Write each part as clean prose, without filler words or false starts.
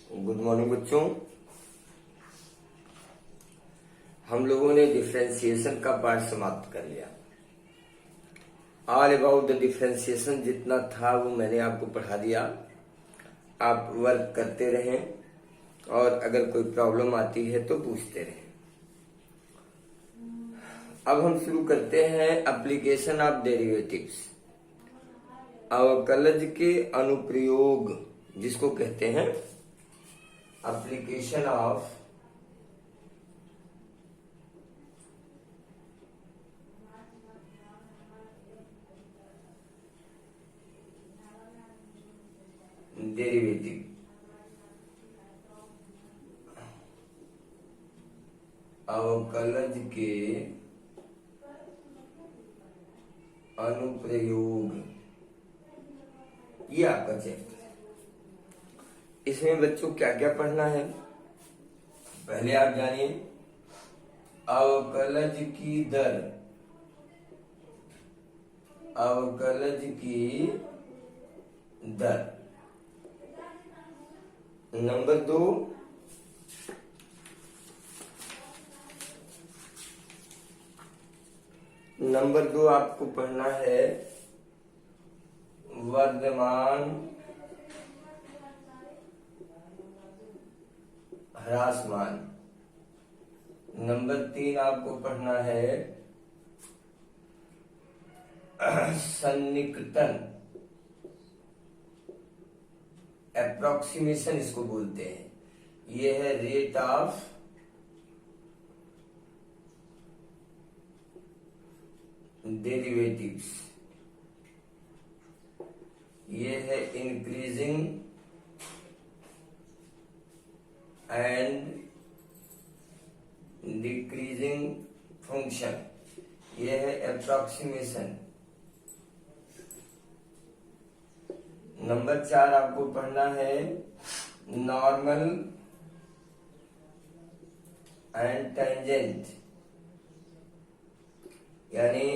Good morning बच्चों। हम लोगों ने डिफरेंशिएशन का पार्ट समाप्त कर लिया। ऑल अबाउट द डिफरेंशिएशन जितना था वो मैंने आपको पढ़ा दिया। आप वर्क करते रहें और अगर कोई प्रॉब्लम आती है तो पूछते रहें। अब हम शुरू करते हैं एप्लीकेशन ऑफ डेरिवेटिव्स, अवकलज के अनुप्रयोग, जिसको कहते हैं एप्लीकेशन ऑफ डेरिवेटिव। अवकलज के अनुप्रयोग, ये आपका चैप्टर है। इसमें बच्चों क्या क्या पढ़ना है पहले आप जानिए। अवकलज की दर, अवकलज की दर। नंबर 2, आपको पढ़ना है वर्धमान ह्रासमान। नंबर 3 आपको पढ़ना है सन्निकटन, अप्रोक्सीमेशन इसको बोलते हैं। ये है रेट ऑफ डेरिवेटिव्स। ये है इंक्रीजिंग एंड डिक्रीजिंग फंक्शन। ये है अप्रोक्सीमेशन। नंबर 4 आपको पढ़ना है नॉर्मल एंड टेंजेंट, यानी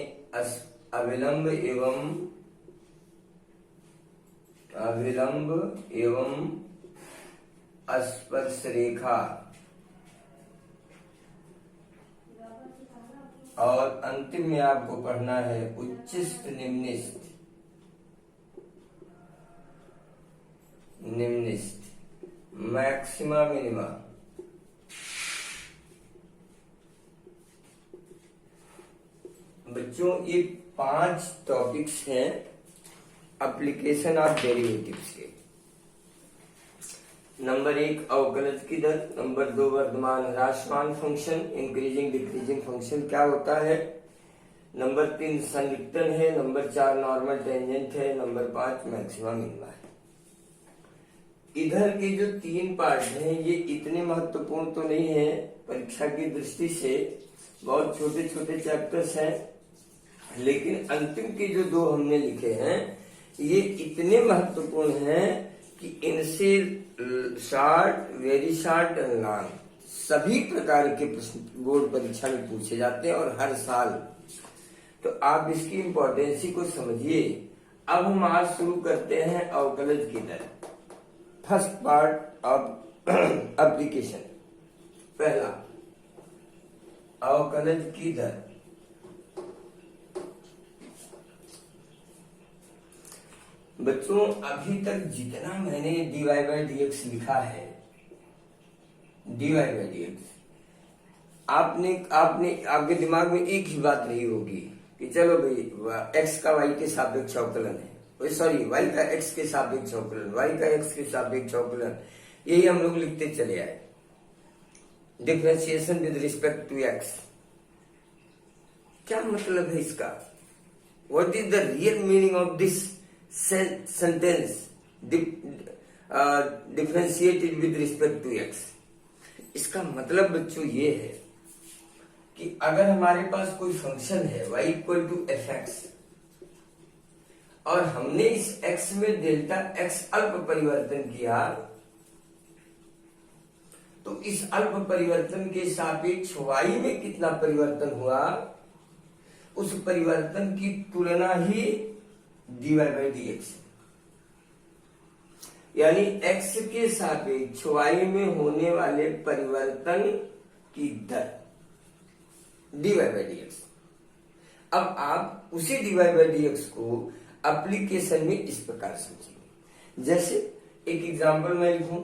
अविलंब एवं स्पर्श रेखा। और अंतिम में आपको पढ़ना है उच्चिष्ट निम्निष्ट, मैक्सिमा मिनिमा। बच्चों ये 5 टॉपिक्स हैं एप्लीकेशन ऑफ डेरिवेटिव्स के। नंबर 1 अवकलज की दर, नंबर 2 वर्धमान ह्रासमान फंक्शन, इंक्रीजिंग डिक्रीजिंग फंक्शन क्या होता है, नंबर 3 सन्निकटन है, नंबर 4 नॉर्मल टेंजेंट है, नंबर 5 मैक्सिमा मिनिमा है। इधर के जो 3 पार्ट हैं ये इतने महत्वपूर्ण तो नहीं है परीक्षा की दृष्टि से, बहुत छोटे छोटे चैप्टर्स हैं, लेकिन अंतिम के जो 2 हमने लिखे हैं ये इतने महत्वपूर्ण हैं कि इनसे short, very short and long सभी प्रकार के प्रश्न बोर्ड परीक्षा में पूछे जाते हैं और हर साल। तो आप इसकी इम्पोर्टेंसी को समझिए। अब हम आज शुरू करते हैं अवकलज की दर। फर्स्ट पार्ट ऑफ एप्लीकेशन, पहला अवकलज की दर। बच्चों अभी तक जितना मैंने dy बाई dx लिखा है, dy बाई dx, आपने आपके दिमाग में एक ही बात रही होगी कि चलो भाई x का y के सापेक्ष अवकलन है, सॉरी y का x के सापेक्ष अवकलन, y का x के सापेक्ष अवकलन, यही हम लोग लिखते चले आए। Differentiation with respect to x, क्या मतलब है इसका? What is the real meaning of this sentence, differentiated with respect to x? इसका मतलब बच्चों ये है कि अगर हमारे पास कोई फंक्शन है y इक्वल टू fx और हमने इस x में डेल्टा x अल्प परिवर्तन किया, तो इस अल्प परिवर्तन के सापेक्ष y में कितना परिवर्तन हुआ, उस परिवर्तन की तुलना ही dy बाई dx। यानी x के सापेक्ष y में होने वाले परिवर्तन की दर dy बाई dx। अब आप उसी dy बाई dx को एप्लीकेशन में इस प्रकार समझेंगे। जैसे एक एग्जांपल मैं लिखूं,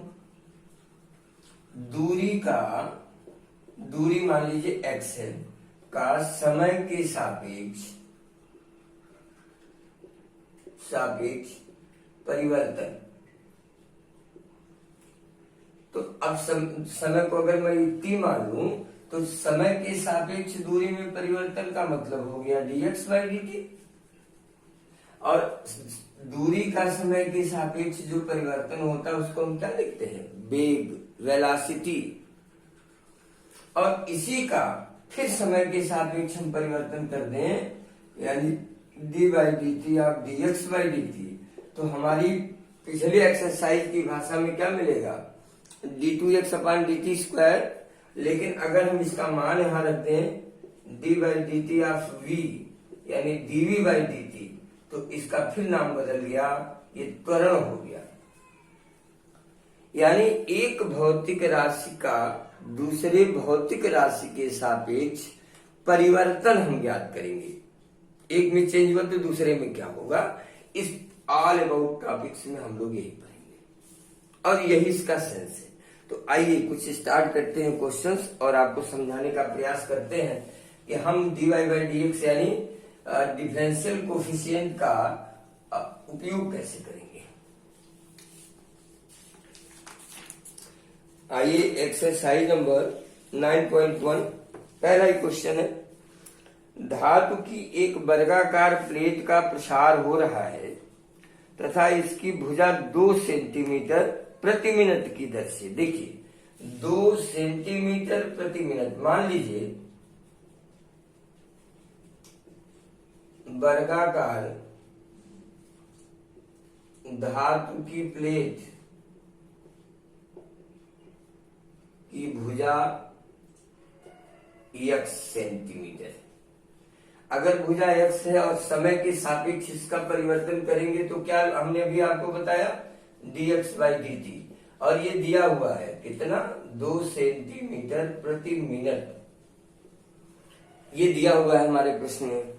दूरी मान लीजिए x है का समय के सापेक्ष परिवर्तन। तो अब समय को अगर मैं t मान लूं तो समय के सापेक्ष दूरी में परिवर्तन का मतलब हो गया dx बाई dt, और दूरी का समय के सापेक्ष जो परिवर्तन होता है उसको हम क्या लिखते हैं, वेग, वेलोसिटी। और इसी का फिर समय के सापेक्ष हम परिवर्तन कर दें यानी d by d t of d x by d t, तो हमारी पिछली एक्सरसाइज की भाषा में क्या मिलेगा, d two x upon d t square. लेकिन अगर हम इसका मान यहां रख दें d by d t of v यानी डीवी बाई डी टी, तो इसका फिर नाम बदल गया, ये त्वरण हो गया। यानी एक भौतिक राशि का दूसरे भौतिक राशि के सापेक्ष परिवर्तन हम ज्ञात करेंगे। एक में चेंज हुआ तो दूसरे में क्या होगा, इस ऑल अबाउट टॉपिक्स में हम लोग यही पढ़ेंगे और यही इसका सेंस है। तो आइए कुछ स्टार्ट करते हैं क्वेश्चंस और आपको समझाने का प्रयास करते हैं कि हम dy बाई डी एक्स यानी डिफरेंशियल कोफिशिएंट का उपयोग कैसे करेंगे। आइए एक्सरसाइज नंबर 9.1 पहला ही क्वेश्चन है, धातु की एक वर्गाकार प्लेट का प्रसार हो रहा है तथा इसकी भुजा 2 सेंटीमीटर प्रति मिनट की दर से, देखिए 2 सेंटीमीटर प्रति मिनट, मान लीजिए वर्गाकार धातु की प्लेट की भुजा x सेंटीमीटर। अगर भुजा x है और समय के सापेक्ष इसका परिवर्तन करेंगे तो क्या हमने अभी आपको बताया dx बाई dt, और ये दिया हुआ है कितना, 2 सेंटीमीटर प्रति मिनट, ये दिया हुआ है हमारे प्रश्न में।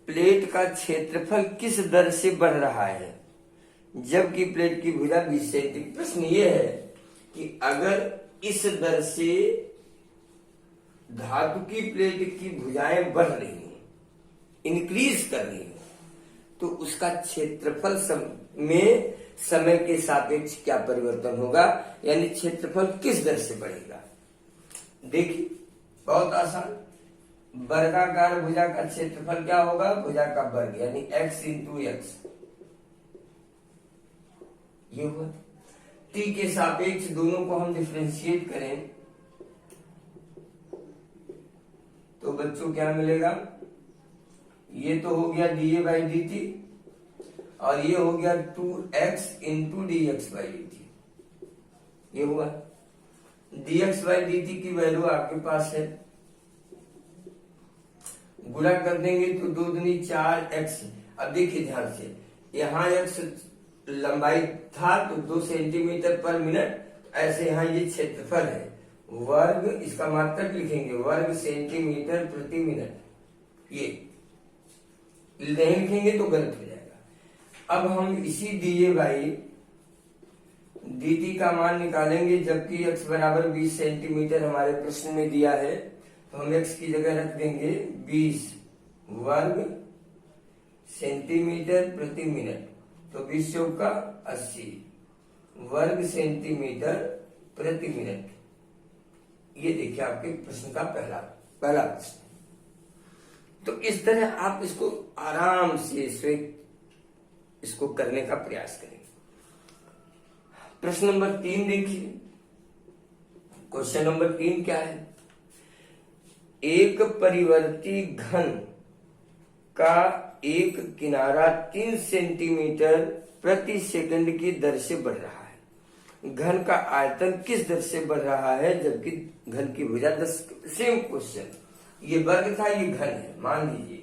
प्लेट का क्षेत्रफल किस दर से बढ़ रहा है जबकि प्लेट की भुजा 20 सेंटीमीटर। प्रश्न ये है कि अगर इस दर से धातु की प्लेट की भुजाएं बढ़ रही हैं, इंक्रीज कर रही हैं, तो उसका क्षेत्रफल में समय के सापेक्ष क्या परिवर्तन होगा, यानी क्षेत्रफल किस दर से बढ़ेगा। देखिए बहुत आसान, वर्गाकार भुजा का क्षेत्रफल क्या होगा, भुजा का वर्ग यानी x इंटू एक्स, ये हुआ। t के सापेक्ष दोनों को हम डिफरेंशिएट करें तो बच्चों क्या मिलेगा, ये तो हो गया D A by d T और ये हो गया 2x into D x by d T, ये हुआ। D x by d T की वैल्यू आपके पास है, गुणा कर देंगे तो 2 दूनी 4x। अब देखिए ध्यान से, यहाँ x लंबाई था तो 2 सेंटीमीटर पर मिनट, ऐसे यहाँ ये क्षेत्रफल है, वर्ग इसका मात्रक लिखेंगे वर्ग सेंटीमीटर प्रति मिनट, ये नहीं लिखेंगे तो गलत हो जाएगा। अब हम इसी डीए बाई dt का मान निकालेंगे, जबकि x बराबर 20 सेंटीमीटर हमारे प्रश्न में दिया है, तो हम x की जगह रख देंगे 20 वर्ग सेंटीमीटर प्रति मिनट, तो 20 चौक का 80 वर्ग सेंटीमीटर प्रति मिनट। ये देखिए आपके प्रश्न का पहला प्रश्न। तो इस तरह आप इसको आराम से इसको करने का प्रयास करें। प्रश्न नंबर 3 देखिए, क्वेश्चन नंबर 3 क्या है, एक परिवर्ती घन का एक किनारा 3 सेंटीमीटर प्रति सेकंड की दर से बढ़ रहा है। घन का आयतन किस दर से बढ़ रहा है जबकि घन की भुजा 10। सेम क्वेश्चन, ये वर्ग था, ये घन है। मान लीजिए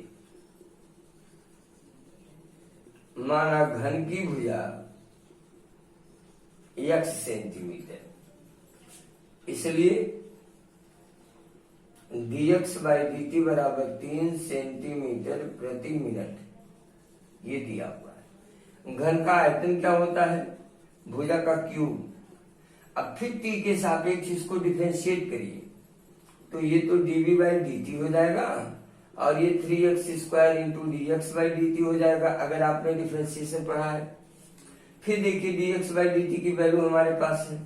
माना घन की भुजा x सेंटीमीटर, इसलिए dx बाई dt बराबर 3 सेंटीमीटर प्रति मिनट, ये दिया हुआ है। घन का आयतन क्या होता है? भुजा का क्यूब। अब फिर t के सापेक्ष इसको डिफरेंशिएट करिए, तो ये तो dv बाई dt हो जाएगा और ये 3x square into D x by d T हो जाएगा, अगर आपने डिफरेंशिएशन पढ़ा है। फिर देखिए dx बाई dt की वैल्यू हमारे पास है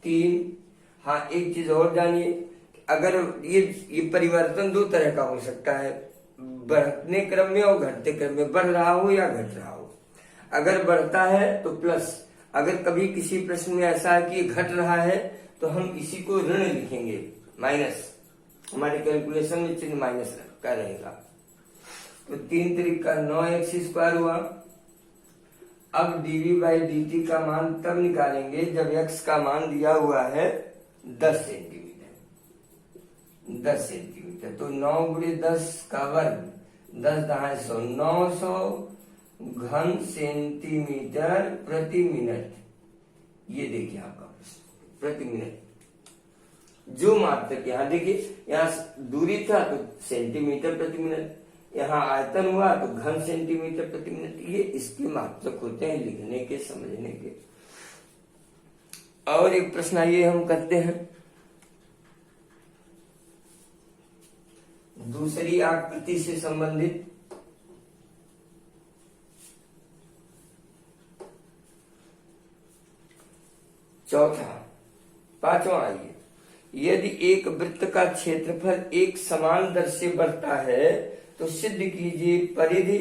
3। हाँ, एक चीज और जानिए, अगर ये परिवर्तन दो तरह का हो सकता है, बढ़ने क्रम में और घटते क्रम में, बढ़ रहा हो या घट रहा हो। अगर बढ़ता है तो प्लस, अगर कभी किसी प्रश्न में ऐसा है कि घट रहा है तो हम इसी को ऋण लिखेंगे, माइनस, हमारे कैलकुलेशन में चिन्ह माइनस का रहेगा। तो 3 त्रिक का 9x स्क्वायर हुआ। अब dv बाई dt का मान तब निकालेंगे जब x का मान दिया हुआ है 10 सेंटीमीटर। 10 सेंटीमीटर तो 9 गुणे 10 का वर्ग, 10 दहाई 100, 900 घन सेंटीमीटर प्रति मिनट। ये देखिए आपका प्रश्न, प्रति मिनट। जो मात्रक यहाँ देखिए, यहाँ दूरी था तो सेंटीमीटर प्रति मिनट, यहाँ आयतन हुआ तो घन सेंटीमीटर प्रति मिनट। ये इसके मात्रक होते हैं लिखने के, समझने के। और एक प्रश्न आइए हम करते हैं, दूसरी आकृति से संबंधित। चौथा, पांचवा आइए, यदि एक वृत्त का क्षेत्रफल एक समान दर से बढ़ता है तो सिद्ध कीजिए परिधि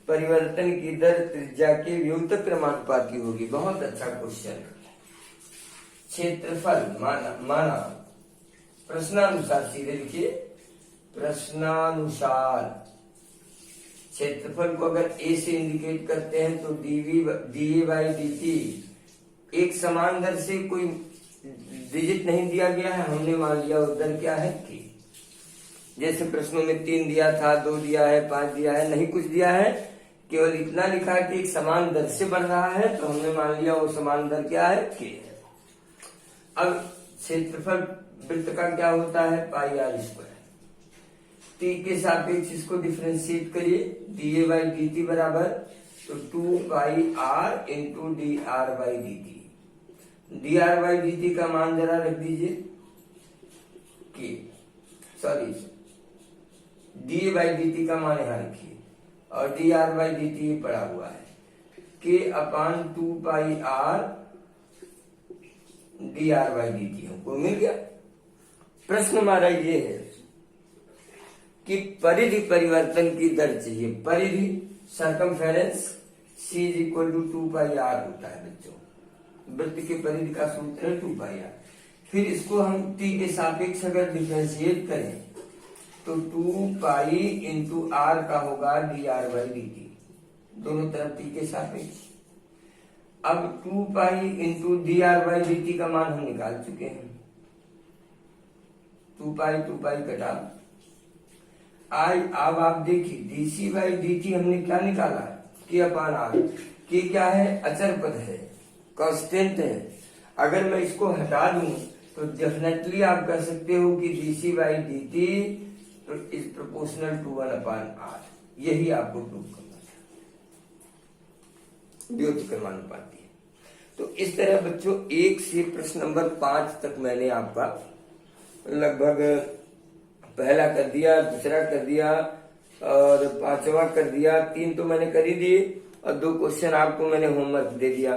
परिवर्तन की दर त्रिज्या के व्युत्क्रम क्रमानुपाती होगी। बहुत अच्छा क्वेश्चन। क्षेत्रफल माना प्रश्नानुसार, सीधे लिखिए, प्रश्नानुसार क्षेत्रफल को अगर a से इंडिकेट करते हैं तो dA बाई dt एक समान दर से, कोई डिजिट नहीं दिया गया है, हमने मान लिया उधर क्या है k। जैसे प्रश्नों में 3 दिया था, 2 दिया है, 5 दिया है, नहीं कुछ दिया है, केवल इतना लिखा है कि एक समान दर से बढ़ रहा है, तो हमने मान लिया वो समान दर क्या है, k है। अब क्षेत्रफल वृत्त का क्या होता है, पाई आर स्क्वायर। t के सापेक्ष इसको डिफरेंशिएट करिए, dA बाई dt बराबर तो 2 pi r into d r by d t. D r by d t का मान जरा रख दीजिए, के, sorry, d by d t का मान यहां रखिए और d r by d t पड़ा हुआ है, के अपान 2 pi r d r by d t हमको मिल गया। प्रश्न हमारा ये है कि परिधि परिवर्तन की दर चाहिए। परिधि circumference c is equal to 2 pi r होता है बच्चों, वृत्त के परिधि का सूत्र है 2 पाई आर। फिर इसको हम t के सापेक्ष अगर डिफरेंशिएट करें तो 2 पाई इंटू आर का होगा D r by d T, दोनों तरफ t के सापेक्ष। अब 2 pi into d r by d t का मान हम निकाल चुके हैं, 2 पाई कटा आई। अब आप देखिए डीसी बाई डी टी हमने क्या निकाला, के अपान आर। के क्या है, अचर पद है, कांस्टेंट है। अगर मैं इसको हटा दूं तो डेफिनेटली आप कह सकते हो कि d c by d t is proportional to 1 upon r. यही आपको प्रूव करना था, व्युत्क्रमानुपाती है। तो इस तरह बच्चों 1 से प्रश्न नंबर 5 तक मैंने आपका लगभग पहला कर दिया, दूसरा कर दिया और 5वां कर दिया। 3 तो मैंने कर ही दिए और 2 क्वेश्चन आपको मैंने होमवर्क दे दिया।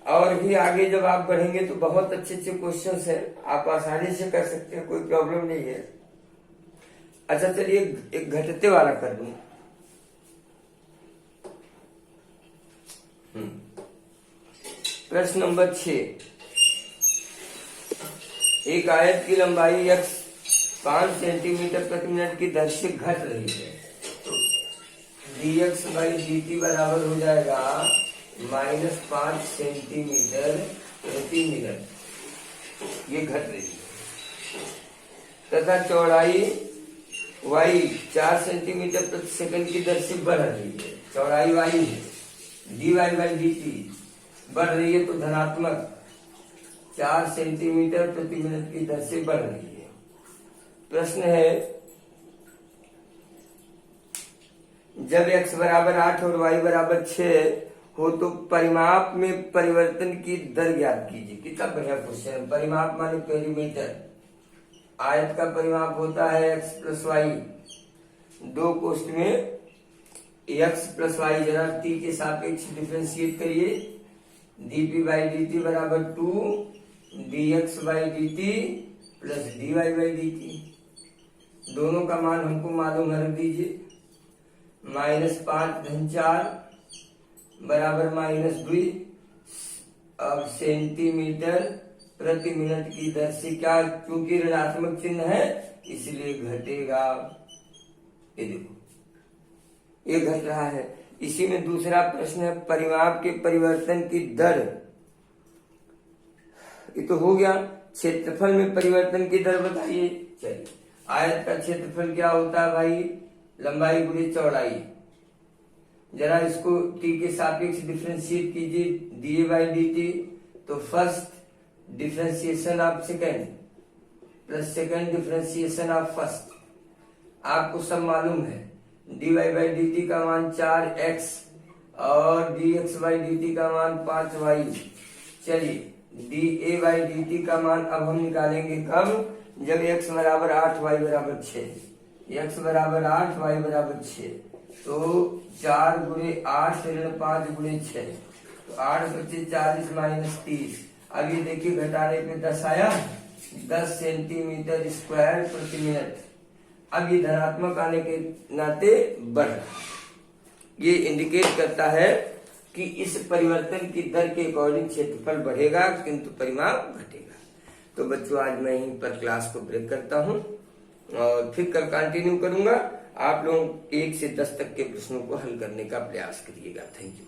और भी आगे जब आप बढ़ेंगे तो बहुत अच्छे अच्छे क्वेश्चंस हैं, आप आसानी से कर सकते हैं, कोई प्रॉब्लम नहीं है। अच्छा चलिए एक घटते वाला कर दूं। प्रश्न नंबर 6, एक आयत की लंबाई x 5 सेंटीमीटर प्रति मिनट की दर से घट रही है, तो dx बाई dt बराबर हो जाएगा -5 सेंटीमीटर प्रति मिनट। ये घट रही है। तथा चौड़ाई y 4 सेंटीमीटर प्रति सेकंड की दर से बढ़ रही है, चौड़ाई y है। dy बाई dt बढ़ रही है तो धनात्मक 4 सेंटीमीटर प्रति मिनट की दर से बढ़ रही है। प्रश्न है, जब x बराबर 8 और y बराबर 6 हो तो परिमाप में परिवर्तन की दर ज्ञात कीजिए। कितना बढ़िया क्वेश्चन है। परिमाप माने पेरीमीटर। आयत का परिमाप होता है x प्लस वाई, दो कोष्ठ में x प्लस वाई, जरा t के सापेक्ष डिफ्रेंशिएट करिए। dp बाई dt बराबर 2 dx by dt plus dy by dt। दोनों का मान हमको मालूम है, रख दीजिए। -5 धन 4 बराबर -2। अब सेंटीमीटर प्रति मिनट की दर से क्या, क्योंकि ऋणात्मक चिन्ह है इसलिए घटेगा। ये देखो, ये घट रहा है। इसी में दूसरा प्रश्न है, परिमाप के परिवर्तन की दर। ये तो हो गया। क्षेत्रफल में परिवर्तन की दर बताइए। चलिए, आयत का क्षेत्रफल क्या होता है भाई? लंबाई गुणे चौड़ाई। जरा इसको t के सापेक्ष डिफ्रेंशिएट कीजिए, डी बाई डी टी। तो first differentiation of second plus second differentiation of first. आपको सब मालूम है। dy बाई डी टी का मान 4x और dx बाई डी टी का मान 5y। चलिए, dA बाई डी टी का मान अब हम निकालेंगे कब? जब x बराबर 8 y बराबर 6। x बराबर 8 y बराबर 6, तो 4 गुणे 8 ऋण 5 गुणे 6, तो 8 बचे 40 माइनस 30। अब ये देखिए, घटाने पे 10 आया, 10 सेंटीमीटर स्क्वायर प्रति मिनट। अब ये धनात्मक आने के नाते बढ़, ये इंडिकेट करता है कि इस परिवर्तन की दर के अकॉर्डिंग क्षेत्रफल बढ़ेगा किंतु परिमाप घटेगा। तो बच्चों, आज मैं यहीं पर क्लास को ब्रेक करता हूँ और फिर कल कंटिन्यू करूंगा। आप लोग 1 से 10 तक के प्रश्नों को हल करने का प्रयास करिएगा। Thank you.